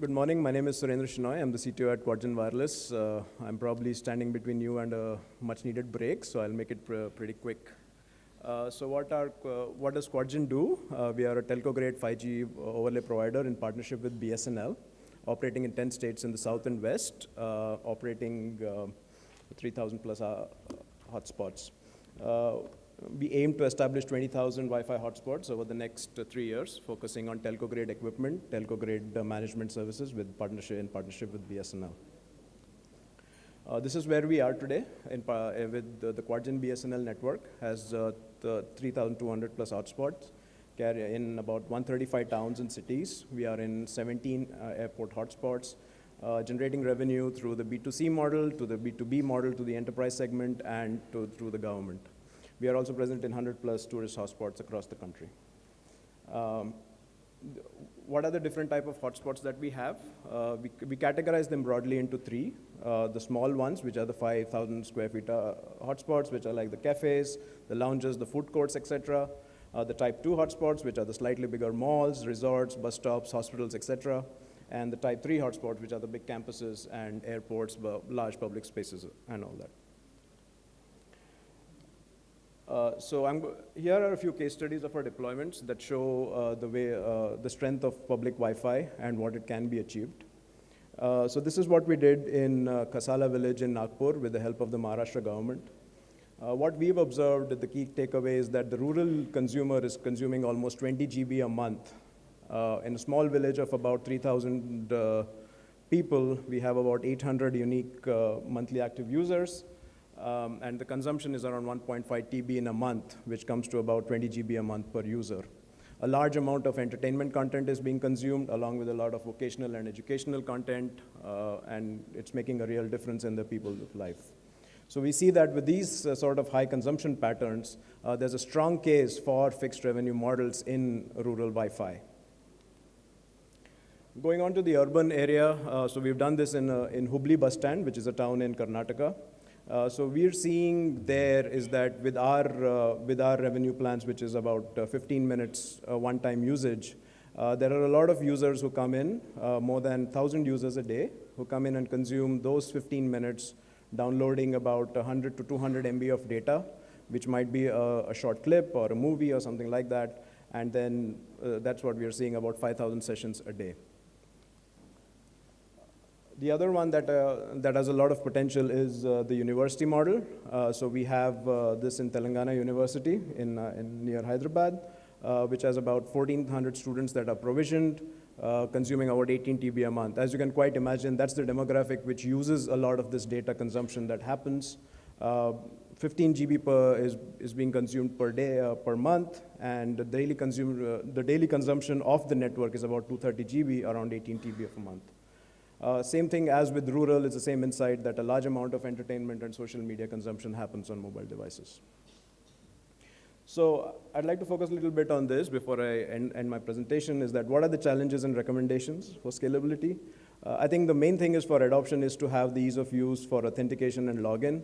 Good morning. My name is Surendra Shenoy. I'm the CTO at Quadgen Wireless. I'm probably standing between you and a much-needed break, so I'll make it pretty quick. So what does Quadgen do? We are a telco-grade 5G overlay provider in partnership with BSNL, operating in 10 states in the south and west, operating 3,000 plus hotspots. We aim to establish 20,000 Wi-Fi hotspots over the next 3 years, focusing on telco-grade equipment, telco-grade management services in partnership with BSNL. This is where we are today with the Quadgen BSNL network, has the 3,200 plus hotspots, carry in about 135 towns and cities. We are in 17 airport hotspots, generating revenue through the B2C model, to the B2B model, to the enterprise segment, and through the government. We are also present in 100 plus tourist hotspots across the country. What are the different type of hotspots that we have? We categorize them broadly into three. The small ones, which are the 5,000 square feet hotspots, which are like the cafes, the lounges, the food courts, etc. The type 2 hotspots, which are the slightly bigger malls, resorts, bus stops, hospitals, etc. And the type 3 hotspots, which are the big campuses and airports, large public spaces, and all that. Here are a few case studies of our deployments that show the strength of public Wi-Fi and what it can be achieved. So this is what we did in Kasala village in Nagpur with the help of the Maharashtra government. What we've observed, the key takeaway is that the rural consumer is consuming almost 20 GB a month. In a small village of about 3,000 people, we have about 800 unique monthly active users. And the consumption is around 1.5 TB in a month, which comes to about 20 GB a month per user. A large amount of entertainment content is being consumed, along with a lot of vocational and educational content, and it's making a real difference in the people's life. So we see that with these sort of high consumption patterns, there's a strong case for fixed revenue models in rural Wi-Fi. Going on to the urban area, so we've done this in Hubli bus stand, which is a town in Karnataka. So we're seeing there is that with our revenue plans, which is about 15 minutes one-time usage, there are a lot of users who come in, more than 1,000 users a day, who come in and consume those 15 minutes, downloading about 100 to 200 MB of data, which might be a short clip or a movie or something like that. And then that's what we are seeing, about 5,000 sessions a day. The other one that has a lot of potential is the university model. So we have this in Telangana University in near Hyderabad, which has about 1,400 students that are provisioned, consuming about 18 TB a month. As you can quite imagine, that's the demographic which uses a lot of this data consumption that happens. 15 GB is being consumed per day, per month, and the daily consumption of the network is about 230 GB, around 18 TB of a month. Same thing as with rural, it's the same insight that a large amount of entertainment and social media consumption happens on mobile devices. So I'd like to focus a little bit on this before I end my presentation, is that what are the challenges and recommendations for scalability? I think the main thing is for adoption is to have the ease of use for authentication and login.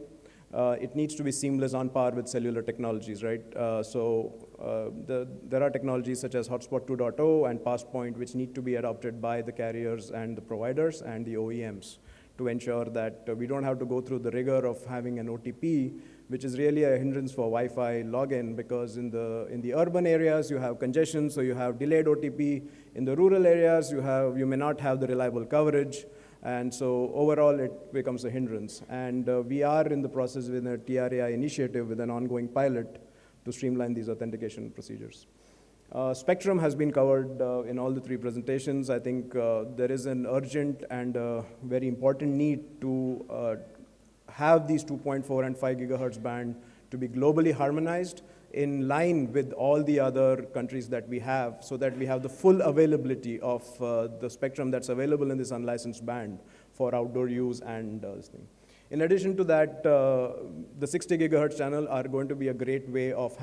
It needs to be seamless on par with cellular technologies, right? There are technologies such as Hotspot 2.0 and Passpoint, which need to be adopted by the carriers and the providers and the OEMs to ensure that we don't have to go through the rigor of having an OTP, which is really a hindrance for Wi-Fi login, because in the urban areas, you have congestion, so you have delayed OTP. In the rural areas, you may not have the reliable coverage. And so overall, it becomes a hindrance. And we are in the process with a TRAI initiative with an ongoing pilot to streamline these authentication procedures. Spectrum has been covered in all the three presentations. I think there is an urgent and very important need to have these 2.4 and 5 gigahertz band to be globally harmonized in line with all the other countries that we have, so that we have the full availability of the spectrum that's available in this unlicensed band for outdoor use and this thing. In addition to that, the 60 gigahertz channel are going to be a great way of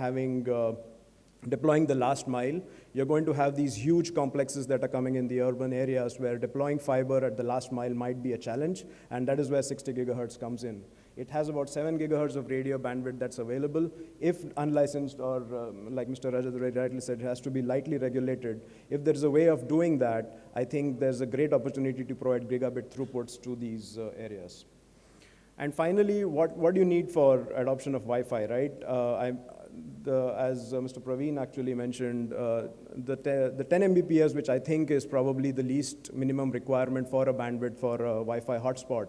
deploying the last mile. You're going to have these huge complexes that are coming in the urban areas where deploying fiber at the last mile might be a challenge, and that is where 60 gigahertz comes in. It has about 7 gigahertz of radio bandwidth that's available. If unlicensed or, like Mr. Rajat rightly said, it has to be lightly regulated. If there's a way of doing that, I think there's a great opportunity to provide gigabit throughputs to these areas. And finally, what do you need for adoption of Wi-Fi, right? As Mr. Praveen actually mentioned, the 10 Mbps, which I think is probably the least minimum requirement for a bandwidth for a Wi-Fi hotspot,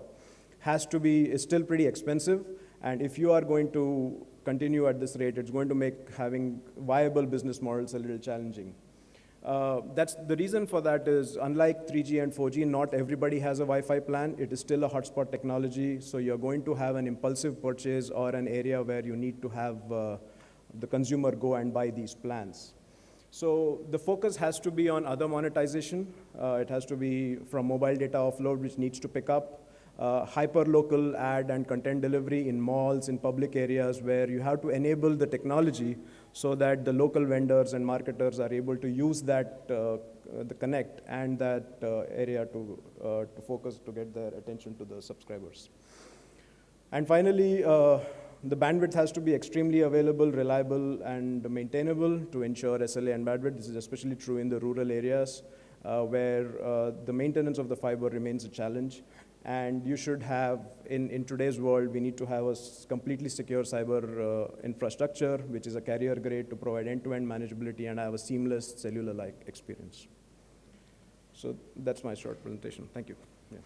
is still pretty expensive. And if you are going to continue at this rate, it's going to make having viable business models a little challenging. That's the reason for that is, unlike 3G and 4G, not everybody has a Wi-Fi plan. It is still a hotspot technology, so you're going to have an impulsive purchase or an area where you need to have the consumer go and buy these plans. So the focus has to be on other monetization. It has to be from mobile data offload, which needs to pick up, hyper-local ad and content delivery in malls, in public areas where you have to enable the technology so that the local vendors and marketers are able to use that, the connect and that area to focus, to get their attention to the subscribers. And finally, the bandwidth has to be extremely available, reliable, and maintainable to ensure SLA and bandwidth. This is especially true in the rural areas where the maintenance of the fiber remains a challenge. And you should have, in today's world, we need to have a completely secure cyber infrastructure, which is a carrier grade to provide end-to-end manageability and have a seamless cellular-like experience. So that's my short presentation. Thank you. Yeah.